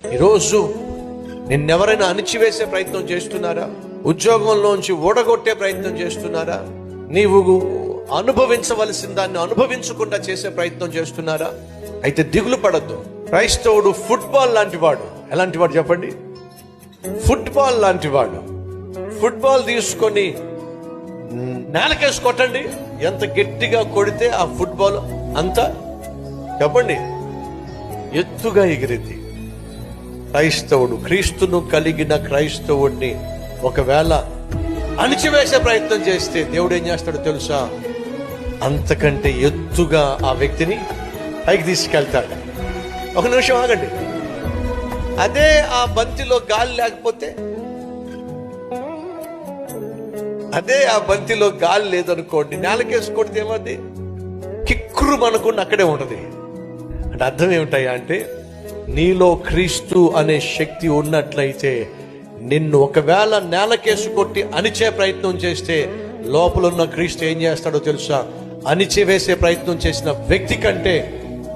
ఈరోజు నిన్నెవరైనా అణిచివేసే ప్రయత్నం చేస్తున్నారా? ఉద్యోగంలోంచి ఓడగొట్టే ప్రయత్నం చేస్తున్నారా? నీవు అనుభవించవలసిన దాన్ని అనుభవించకుండా చేసే ప్రయత్నం చేస్తున్నారా? అయితే దిగులు పడద్దు. క్రైస్తవుడు ఫుట్బాల్ లాంటి వాడు. ఎలాంటి వాడు చెప్పండి? ఫుట్బాల్ లాంటి వాడు. ఫుట్బాల్ తీసుకొని నేలకేసి కొట్టండి, ఎంత గట్టిగా కొడితే ఆ ఫుట్బాల్ అంత చెప్పండి ఎత్తుగా ఎగిరింది. క్రైస్తవుడు, క్రీస్తును కలిగిన క్రైస్తవుడిని ఒకవేళ అణిచివేసే ప్రయత్నం చేస్తే దేవుడు ఏం చేస్తాడో తెలుసా? అంతకంటే ఎత్తుగా ఆ వ్యక్తిని పైకి తీసుకెళ్తాడు. ఒక నిమిషం ఆగండి. అదే ఆ బంతిలో గాలి లేకపోతే, అదే ఆ బంతిలో గాలి లేదనుకోండి, నేలకేసి కొడితే ఏమది కిక్కురు మనకుండా అక్కడే ఉంటది. అంటే అర్థం ఏమిటాయా అంటే, నీలో క్రీస్తు అనే శక్తి ఉన్నట్లయితే నిన్ను ఒకవేళ నేలకేసి కొట్టి అణిచే ప్రయత్నం చేస్తే లోపల ఉన్న క్రీస్తు ఏం చేస్తాడో తెలుసా? అణిచివేసే ప్రయత్నం చేసిన వ్యక్తి కంటే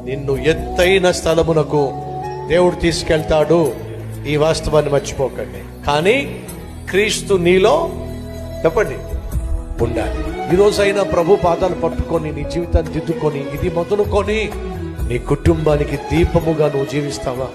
నిన్ను ఎత్తైన స్థలమునకు దేవుడు తీసుకెళ్తాడు. ఈ వాస్తవాన్ని మర్చిపోకండి. కానీ క్రీస్తు నీలో చెప్పండి ఉండాలి. ఈరోజైనా ప్రభు పాదాలు పట్టుకొని నీ జీవితాన్ని దిద్దుకొని ఇది మొదలుకొని నీ కుటుంబానికి దీపముగా నువ్వు జీవిస్తావా?